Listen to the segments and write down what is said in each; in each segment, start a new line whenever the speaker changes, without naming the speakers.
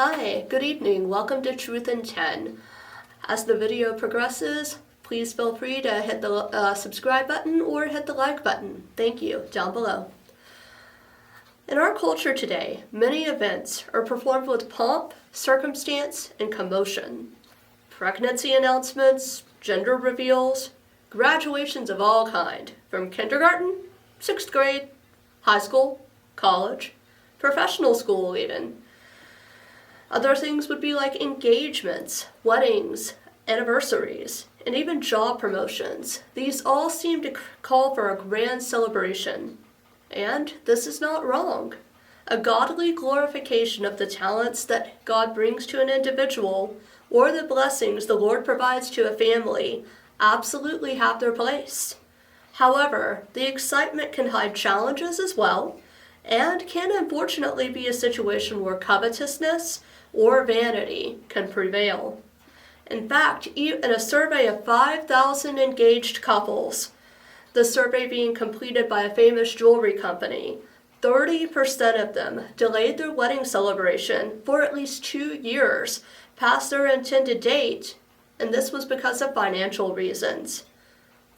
Hi, good evening. Welcome to Truth in 10. As the video progresses, please feel free to hit the subscribe button or hit the like button. Thank you, down below. In our culture today, many events are performed with pomp, circumstance, and commotion. Pregnancy announcements, gender reveals, graduations of all kind, from kindergarten, 6th grade, high school, college, professional school even. Other things would be like engagements, weddings, anniversaries, and even job promotions. These all seem to call for a grand celebration. And this is not wrong. A godly glorification of the talents that God brings to an individual or the blessings the Lord provides to a family absolutely have their place. However, the excitement can hide challenges as well, and can unfortunately be a situation where covetousness or vanity can prevail. In fact, in a survey of 5,000 engaged couples, the survey being completed by a famous jewelry company, 30% of them delayed their wedding celebration for at least 2 years past their intended date, and this was because of financial reasons.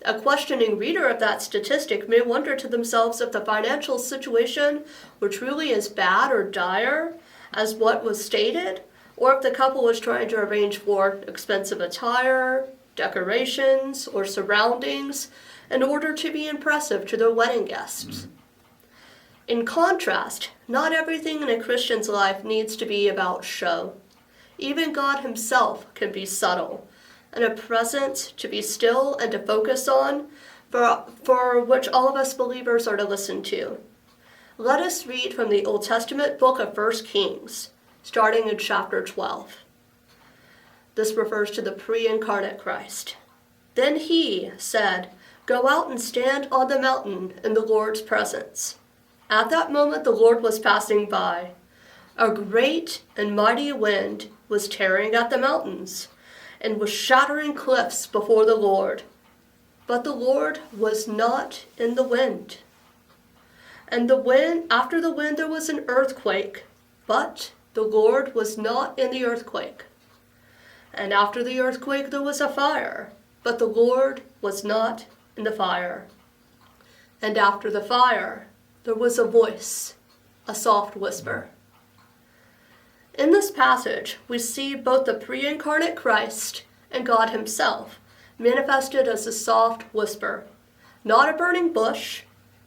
A questioning reader of that statistic may wonder to themselves if the financial situation were truly as bad or dire as what was stated, or if the couple was trying to arrange for expensive attire, decorations, or surroundings in order to be impressive to their wedding guests. In contrast, not everything in a Christian's life needs to be about show. Even God himself can be subtle, and a presence to be still and to focus on, for which all of us believers are to listen to. Let us read from the Old Testament book of 1 Kings, starting in chapter 12. This refers to the pre-incarnate Christ. Then he said, "Go out and stand on the mountain in the Lord's presence." At that moment the Lord was passing by. A great and mighty wind was tearing at the mountains, and was shattering cliffs before the Lord. But the Lord was not in the wind. And after the wind there was an earthquake, but the Lord was not in the earthquake. And after the earthquake there was a fire, but the Lord was not in the fire. And after the fire there was a voice, a soft whisper. In this passage, we see both the pre-incarnate Christ and God himself manifested as a soft whisper. Not a burning bush,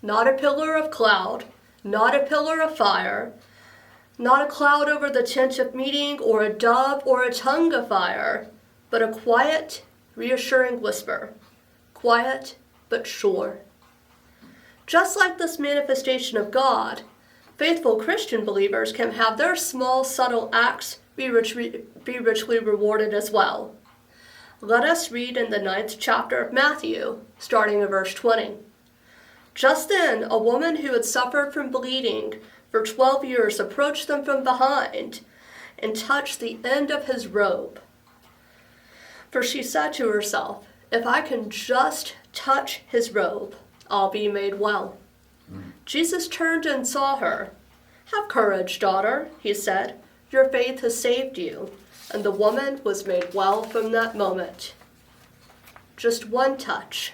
not a pillar of cloud, not a pillar of fire, not a cloud over the tent of meeting or a dove or a tongue of fire, but a quiet, reassuring whisper. Quiet, but sure. Just like this manifestation of God, faithful Christian believers can have their small, subtle acts be richly rewarded as well. Let us read in the 9th chapter of Matthew, starting in verse 20. Just then, a woman who had suffered from bleeding for 12 years approached them from behind and touched the end of his robe. For she said to herself, "If I can just touch his robe, I'll be made well." Jesus turned and saw her. "Have courage, daughter," he said. "Your faith has saved you." And the woman was made well from that moment. Just one touch.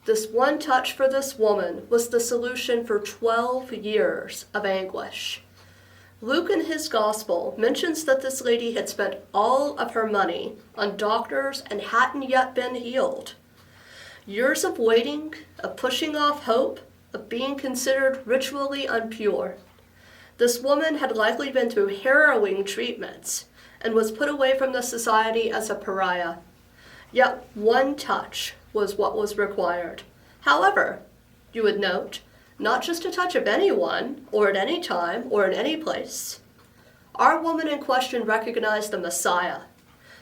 This one touch for this woman was the solution for 12 years of anguish. Luke in his gospel mentions that this lady had spent all of her money on doctors and hadn't yet been healed. Years of waiting, of pushing off hope, of being considered ritually impure. This woman had likely been through harrowing treatments and was put away from the society as a pariah. Yet one touch was what was required. However, you would note, not just a touch of anyone, or at any time, or in any place. Our woman in question recognized the Messiah.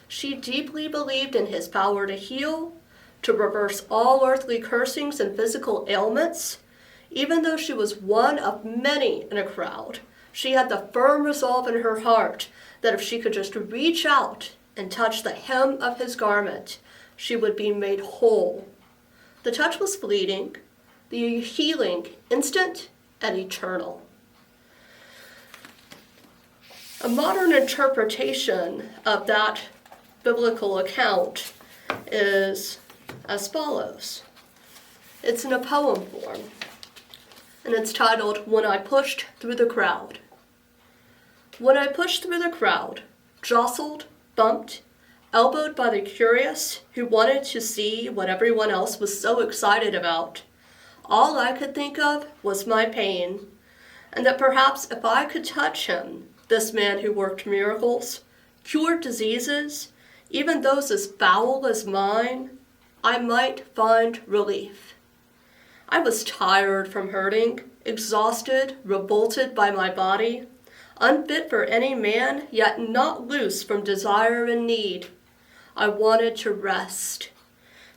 She deeply believed in his power to heal, to reverse all earthly cursings and physical ailments. Even though she was one of many in a crowd, she had the firm resolve in her heart that if she could just reach out and touch the hem of his garment, she would be made whole. The touch was fleeting, the healing instant and eternal. A modern interpretation of that biblical account is as follows. It's in a poem form, and it's titled, When I Pushed Through the Crowd. When I pushed through the crowd, jostled, bumped, elbowed by the curious who wanted to see what everyone else was so excited about, all I could think of was my pain, and that perhaps if I could touch him, this man who worked miracles, cured diseases, even those as foul as mine, I might find relief. I was tired from hurting, exhausted, revolted by my body, unfit for any man, yet not loose from desire and need. I wanted to rest,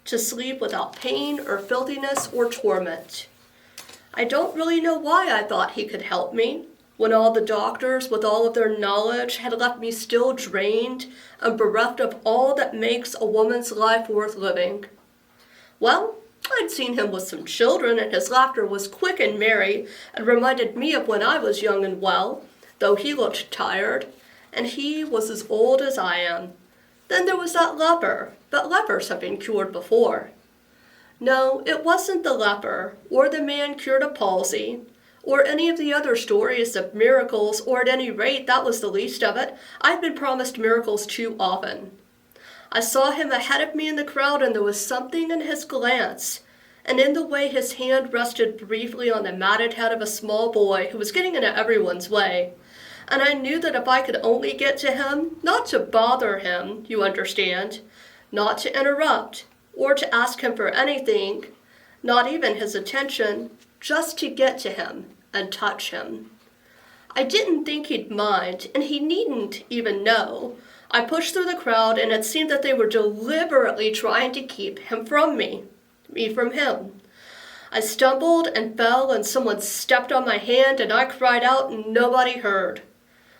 to sleep without pain or filthiness or torment. I don't really know why I thought he could help me, when all the doctors, with all of their knowledge, had left me still drained and bereft of all that makes a woman's life worth living. Well, I'd seen him with some children, and his laughter was quick and merry, and reminded me of when I was young and well, though he looked tired, and he was as old as I am. Then there was that leper, but lepers have been cured before. No, it wasn't the leper, or the man cured of palsy, or any of the other stories of miracles, or at any rate, that was the least of it. I've been promised miracles too often. I saw him ahead of me in the crowd, and there was something in his glance, and in the way his hand rested briefly on the matted head of a small boy who was getting into everyone's way. And I knew that if I could only get to him, not to bother him, you understand, not to interrupt, or to ask him for anything, not even his attention, just to get to him and touch him. I didn't think he'd mind, and he needn't even know. I pushed through the crowd, and it seemed that they were deliberately trying to keep him from me from him. I stumbled and fell, and someone stepped on my hand, and I cried out, and nobody heard.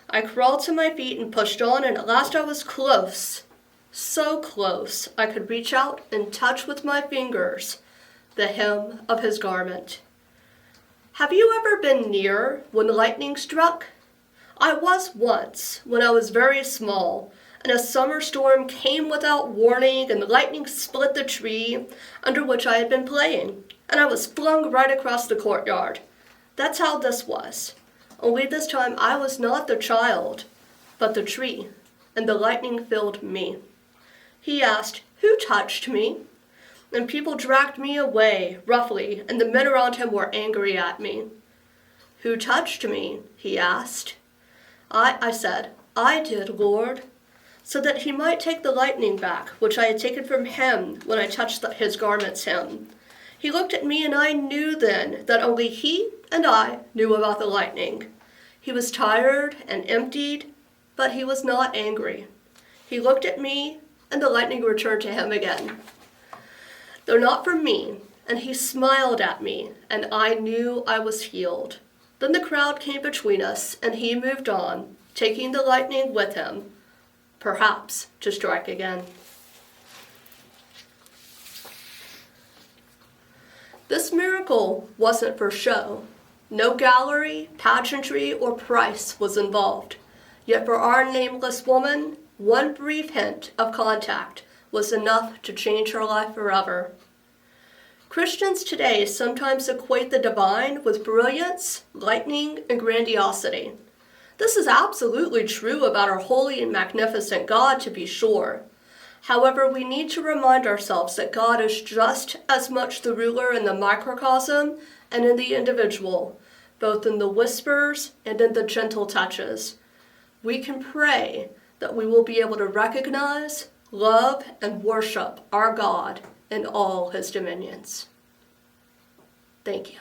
I crawled to my feet and pushed on, and at last I was close, so close I could reach out and touch with my fingers the hem of his garment. Have you ever been near when lightning struck? I was once, when I was very small, and a summer storm came without warning, and the lightning split the tree under which I had been playing, and I was flung right across the courtyard. That's how this was. Only this time I was not the child, but the tree, and the lightning filled me. He asked, "Who touched me?" And people dragged me away, roughly, and the men around him were angry at me. "Who touched me?" he asked. I said, "I did, Lord," so that he might take the lightning back, which I had taken from him when I touched his garment's hem. He looked at me, and I knew then that only he and I knew about the lightning. He was tired and emptied, but he was not angry. He looked at me, and the lightning returned to him again. Though not from me, and he smiled at me, and I knew I was healed. Then the crowd came between us, and he moved on, taking the lightning with him, perhaps to strike again. This miracle wasn't for show. No gallery, pageantry, or price was involved. Yet for our nameless woman, one brief hint of contact was enough to change her life forever. Christians today sometimes equate the divine with brilliance, lightning, and grandiosity. This is absolutely true about our holy and magnificent God, to be sure. However, we need to remind ourselves that God is just as much the ruler in the microcosm and in the individual, both in the whispers and in the gentle touches. We can pray that we will be able to recognize, love, and worship our God in all his dominions. Thank you.